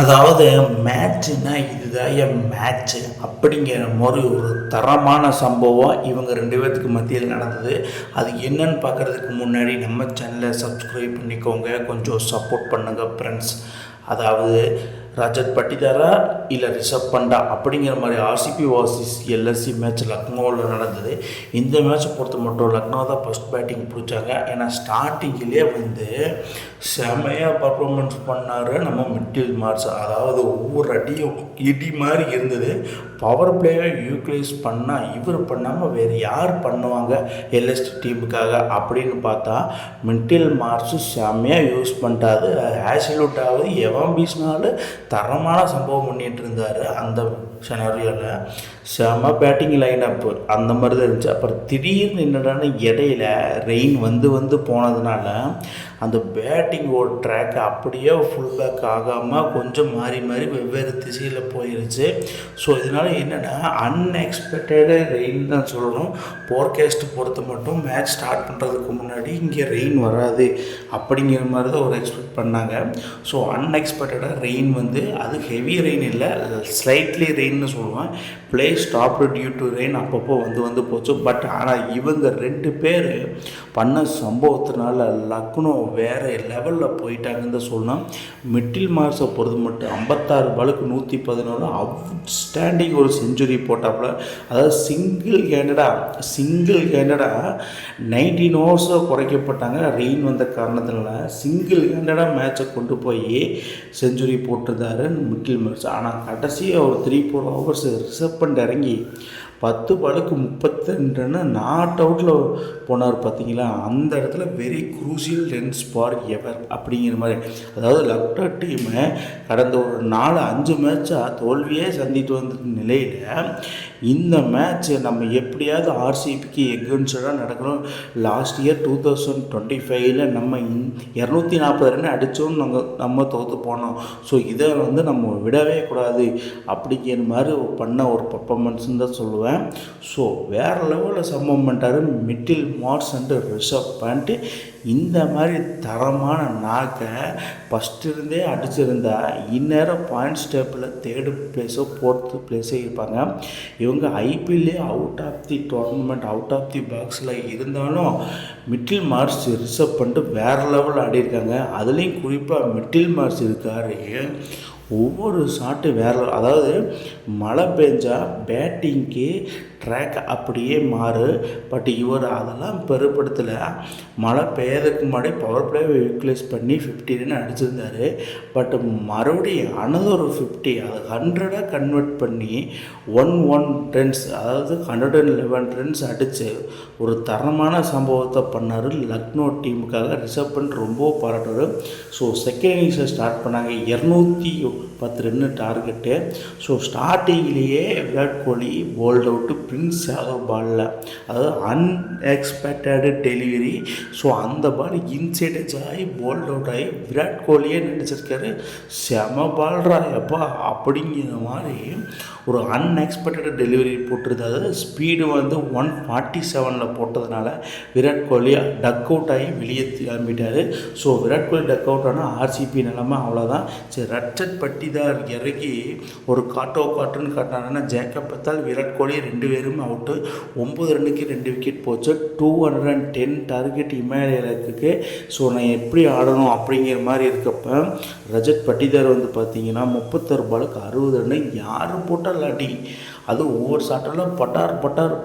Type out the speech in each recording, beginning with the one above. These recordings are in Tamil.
அதாவது மேட்ச்சுன்னா இதுதான் என் மேட்ச்சு அப்படிங்கிற மாதிரி ஒரு தரமான சம்பவம் இவங்க ரெண்டு பேர்த்துக்கு மத்தியில் நடந்தது. அது என்னன்னு பார்க்குறதுக்கு முன்னாடி நம்ம சேனலை சப்ஸ்கிரைப் பண்ணிக்கோங்க, கொஞ்சம் சப்போர்ட் பண்ணுங்கள் ஃப்ரெண்ட்ஸ். அதாவது ரஜத் பட்டிதாரா இல்லை ரிஷப் பண்டா அப்படிங்கிற மாதிரி ஆர்சிபி வார்சஸ் எல்எஸ்சி மேட்ச் லக்னோவில் நடந்தது. இந்த மேட்ச்சை பொறுத்த மட்டும் லக்னோ தான் ஃபஸ்ட் பேட்டிங் பிடிச்சாங்க. ஏன்னா ஸ்டார்டிங்கிலே செமையாக பர்ஃபார்மன்ஸ் பண்ணார் நம்ம மிட்டில் மார்ஸ். அதாவது ஒவ்வொரு அடியும் இடி மாதிரி இருந்தது. பவர் பிளேயை யூட்டிலைஸ் பண்ணால் இவர் பண்ணாமல் வேறு யார் பண்ணுவாங்க எல்எஸ்டி டீமுக்காக அப்படின்னு பார்த்தா மிட்டில் மார்ஸு செம்மையாக யூஸ் பண்ணிட்டாரு. ஆசிலூட்டாவது எவன் பீஸ்னாலும் தரமான சம்பவம் பண்ணிகிட்டு இருந்தார். அந்த செனரியோவில் செம பேட்டிங் லைன் அப்பு அந்த மாதிரி தான் இருந்துச்சு. அப்புறம் திடீர்னு என்னடான இடையில ரெயின் வந்து போனதுனால அந்த பேட்டிங்கோட ட்ராக் அப்படியே ஃபுல் பேக் ஆகாமல் கொஞ்சம் மாறி வெவ்வேறு திசையில் போயிருச்சு. ஸோ இதனால் என்னென்னா அன்எக்ஸ்பெக்டடு ரெயின் தான் சொல்லணும். போர்காஸ்ட் பொறுத்த மட்டும் மேட்ச் ஸ்டார்ட் பண்ணுறதுக்கு முன்னாடி இங்கே ரெயின் வராது அப்படிங்கிற மாதிரி தான் ஒரு எக்ஸ்பெக்ட் பண்ணாங்க. ஸோ அன்எக்ஸ்பெக்டடாக ரெயின் அது ஹெவி ரெயின் இல்லை, ஸ்லைட்லி ரெயின்னு சொல்லுவேன். Play stopped due to rain அப்பப்போ வந்து போச்சு. பட் ஆனால் இவங்க ரெண்டு பேர் பண்ண சம்பவத்தினால லக்னோ வேறு லெவலில் போயிட்டாங்கன்னு தான் சொல்லணும். மிட்டில் மார்ஸை பொறுத்த மட்டும் 56 பாலுக்கு 111 அவுட்ஸ்டாண்டிங் ஒரு செஞ்சுரி போட்டாப்புல. அதாவது சிங்கிள் ஹேண்டடாக 19 ஓவர்ஸை குறைக்கப்பட்டாங்க ரெயின் வந்த காரணத்தினால. சிங்கிள் ஹேண்டடாக மேட்சை கொண்டு போய் செஞ்சுரி போட்டிருந்தாரு மிட்டில் மார்ஸ். ஆனால் கடைசியாக ஒரு 3-4 ஓவர்ஸ் ரிசர்வ் பண்ணிட்டு இறங்கி 10 பாலுக்கு 32 நாட் அவுட்டில் போனார் பார்த்தீங்களா. அந்த இடத்துல very crucial runs for ever அப்படிங்கிற மாதிரி. அதாவது லக்னோ டீமை கடந்த ஒரு 4-5 மேட்சாக தோல்வியே சந்தித்து வந்த நிலையில் இந்த மேட்ச் நம்ம எப்படியாவது ஆர்சிபிக்கு எகென்ஸ்டாக நடக்கணும். லாஸ்ட் இயர் 2025 நம்ம 240 ரன் அடித்தோன்னு நம்ம தோற்று போனோம். ஸோ இதை நம்ம விடவே கூடாது அப்படிங்கிற மாதிரி பண்ண ஒரு பர்ஃபார்மன்ஸ்ன்னு தான் சொல்லுவேன். ஸோ வேறு லெவலில் சம்பவம் பண்ணிட்டார் மிட்டில் மார்ஸ் அண்டு ரிஷப் பண்ட். இந்த மாதிரி தரமான நாக்கை ஃபஸ்ட்டு இருந்தே அடிச்சிருந்தா இந்நேரம் பாயிண்ட்ஸ் டேபிளில் 3rd பிளேஸோ 4th பிளேஸோ இருப்பாங்க. இவங்க ஐபிஎல்லே out of the tournament out of the பாக்ஸில் இருந்தாலும் மிட்டில் மார்ஸ் ரிஷப் பண்ணிட்டு வேறு லெவலில் ஆடிருக்காங்க. அதுலேயும் குறிப்பாக மிட்டில் மார்ஸ் இருக்கார், ஒவ்வொரு ஷாட்டு வேறு. அதாவது மழை பெஞ்சால் பேட்டிங்க்கு ட்ராக் அப்படியே மாறு. பட் இவர் அதெல்லாம் பெருப்படுத்தலை. மழை பெய்யறதுக்கு முன்னாடி பவர் பிளேவை யூட்டிலைஸ் பண்ணி 50 ரன் அடிச்சிருந்தார். பட் மறுபடியும் அனதர் 50 அதை 100 கன்வெர்ட் பண்ணி 111 ரன்ஸ், அதாவது 111 ரன்ஸ் அடித்து ஒரு தரமான சம்பவத்தை பண்ணார் லக்னோ டீமுக்காக. ரிஷப் பண்ட் ரொம்ப பாராட்டுவார். ஸோ செகண்ட் இன்னிங்ஸை ஸ்டார்ட் பண்ணாங்க. 210 ரன்னு டார்கெட்டு. ஸோ ஸ்டார்டிங்லேயே Virat Kohli bolt out Prince Yadav பாலில், அதாவது அன்எக்ஸ்பெக்டடு டெலிவரி. ஸோ அந்த பால் இன்சைடேஜ் ஆகி போல்ட் அவுட் ஆகி விராட் கோலியே நினச்சிருக்காரு செம பால்ரா எப்பா அப்படிங்கிற மாதிரி ஒரு அன்எக்ஸ்பெக்டட் டெலிவரி போட்டிருந்தாரு. ஸ்பீடு 147 போட்டதுனால விராட் கோலி டக் அவுட் ஆகி வெளியே கிளம்பிட்டார். So Virat Kohli duck out ஆனால் ஆர்சிபி நிலமை அவ்வளோதான். சரி, ரட்சட் பட்டிதார் இறங்கி ஒரு காட்டுன்னு காட்டினாங்கன்னா ஜேக்கப் பத்தால் விராட் கோலி 2 பேரும் அவுட்டு. 9 ரன்னுக்கு 2 விக்கெட் போச்சு. 210 டார்கெட் இமாலயத்துக்கு. ஸோ நான் எப்படி ஆடணும் அப்படிங்கிற மாதிரி இருக்கப்போ ரஜத் பட்டிதார் பார்த்தீங்கன்னா 36 பாலுக்கு 60 ரன்னு யார் போட்டால் அடி. அது ஒவ்வொரு ஷாட்டெல்லாம்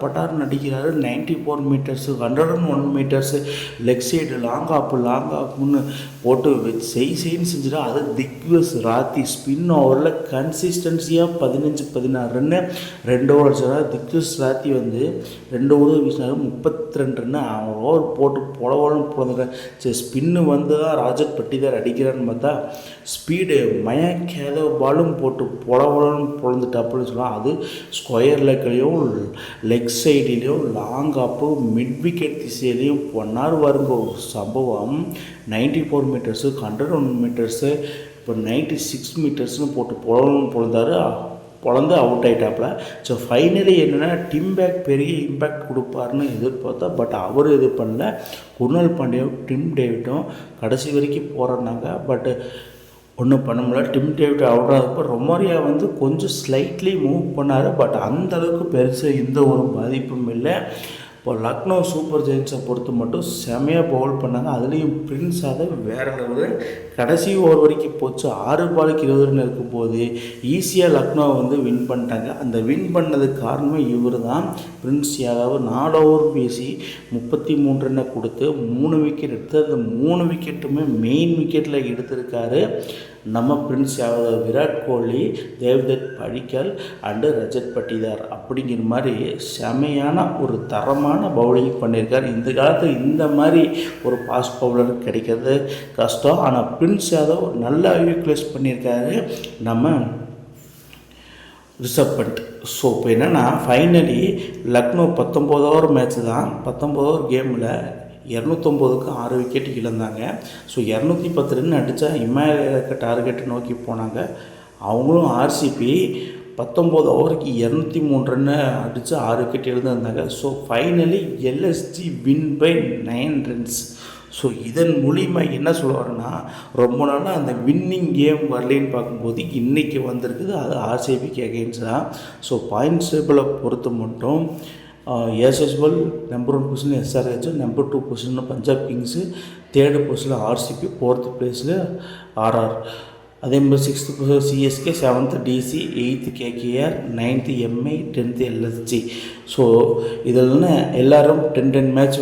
பட்டார்னு அடிக்கிறாரு. 94 metres 101 metres leg side long ஆப்புன்னு போட்டு செய்ன்னு செஞ்சுட்டா. அது திக்விஸ் ராத்தி ஸ்பின் ஓவரில் கன்சிஸ்டன்சியாக 15-16 run 2 over sir. Digvesh Rathi 2 over வீசினாரு 32 ரன்னு. அவன் ஓவர் போட்டு பொலவலன்னு பிறந்துட்டார். சரி, ஸ்பின்னு தான் ராஜத் பட்டிதார் அடிக்கிறான்னு பார்த்தா ஸ்பீடு மயங்க் யாதவ் பாலும் போட்டு பொலவலன்னு பிறந்துட்டாப்புன்னு சொல்லலாம். அது ஸ்கொயர் லெக்லையும் லெக் சைட்லேயும் லாங் ஆப்பு மிட் விக்கெட் திசையிலையும் பொன்னார் வருங்க ஒரு சம்பவம். 94 மீட்டர்ஸு 101 மீட்டர்ஸு இப்போ 96 மீட்டர்ஸ்னு போட்டு பொழந்து அவுட் ஆகிட்டாப்புல. ஸோ ஃபைனலி என்னென்னா டிம்பேக் பெரிய இம்பேக்ட் கொடுப்பாருன்னு எதிர்பார்த்தா. பட் அவர் இது பண்ணல. குர்னால் பாண்டியாவும் டிம் டேவிட்டும் கடைசி வரைக்கும் போராடினாங்க. பட் ஒன்றும் பண்ண முடியல. டிம் டேவிட் அவுட் ஆகிறப்போ ரொமாரியா வந்து கொஞ்சம் ஸ்லைட்லி மூவ் பண்ணார். பட் அந்தளவுக்கு பெருசாக எந்த ஒரு பாதிப்பும் இல்லை. இப்போ லக்னோ சூப்பர் ஜெயின்ஸை பொறுத்து மட்டும் செமையாக பவுல் பண்ணாங்க. அதுலேயும் பிரின்ஸ் யாதவ் வேறு லெவலு. கடைசி ஓவர் வரைக்கும் போச்சு. 6 பாலுக்கு 20 ரன் இருக்கும்போது ஈஸியாக லக்னோவை வந்து வின் பண்ணிட்டாங்க. அந்த வின் பண்ணதுக்கு காரணமே இவர் தான், பிரின்ஸ் யாதவ். 4 ஓவர் பேசி 33 ரன்னை கொடுத்து 3 விக்கெட் எடுத்து, அந்த 3 விக்கெட்டுமே மெயின் விக்கெட்டில் எடுத்திருக்காரு நம்ம பிரின்ஸ் யாதவ். விராட் கோலி, தேவ்தத் படிக்கல் அண்டு ரஜத் பட்டிதார் அப்படிங்கிற மாதிரி செமையான ஒரு தரமான பவுலிங் பண்ணியிருக்கார். இந்த காலத்தில் இந்த மாதிரி ஒரு ஃபாஸ்ட் பவுலர் கிடைக்கிறது கஷ்டம். ஆனால் பிரின்ஸ் யாதவ் நல்லா யூட்டிலைஸ் பண்ணியிருக்காரு நம்ம ரிஷப் பண்ட். ஸோ இப்போ என்னென்னா ஃபைனலி லக்னோ 19 ஓவர் மேட்ச்சு தான். 19 ஓவர் கேமில் 209க்கு 6 விக்கெட்டு இழந்தாங்க. ஸோ 210 ரன் அடித்தா இமாலய டார்கெட்டை நோக்கி போனாங்க. அவங்களும் ஆர்சிபி 19 ஓவருக்கு 203 ரன்னு அடித்து 6 விக்கெட் எழுந்திருந்தாங்க. So finally LSG win by 9 runs. So இதன் மூலிமா என்ன சொல்லுவாருன்னா, ரொம்ப நாளாக அந்த வின்னிங் கேம் வரலின்னு பார்க்கும்போது இன்றைக்கி வந்திருக்குது. அது ஆர்சிபிக்கு அகெயின்ஸ்ட் தான். ஸோ பாயிண்ட்ஸ் டேபிளை பொறுத்து மட்டும் எஸ்எஸ்எல் number 1 position SRH, number 2 position Punjab kings, 3rd பொசிஷனில் ஆர்சிபி, 4th பிளேஸில் ஆர்ஆர். அதே மாதிரி 6th position CSK, 7th DC, 8th KKR, 9th MI, 10th LSG. So இதில் எல்லோரும் 10 மேட்ச்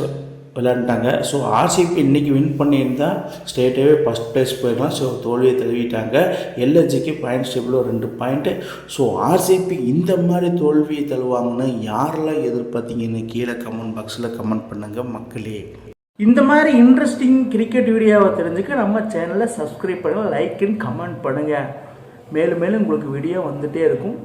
விளையாண்டாங்க. ஸோ ஆர்சிபி இன்றைக்கி வின் பண்ணியிருந்தால் ஸ்ட்ரெயிட்டாகவே ஃபஸ்ட் ப்ளேஸ் போயிடலாம். ஸோ தோல்வியை தழுவிட்டாங்க. எல்எஸ்ஜிக்கு பாயிண்ட்ஸ் டேபிளில் 2 பாயிண்ட்டு. ஸோ ஆர்சிபி இந்த மாதிரி தோல்வியை தழுவாங்கன்னு யாரெல்லாம் எதிர்பார்த்தீங்கன்னு கீழே கமெண்ட் பாக்ஸில் கமெண்ட் பண்ணுங்கள் மக்களே. இந்த மாதிரி இன்ட்ரெஸ்டிங் கிரிக்கெட் வீடியோவை தெரிஞ்சுக்க நம்ம சேனலை சப்ஸ்கிரைப் பண்ணுங்கள், லைக் அண்ட் கமெண்ட் பண்ணுங்கள். மேலும் மேலும் உங்களுக்கு வீடியோ வந்துகிட்டே இருக்கும்.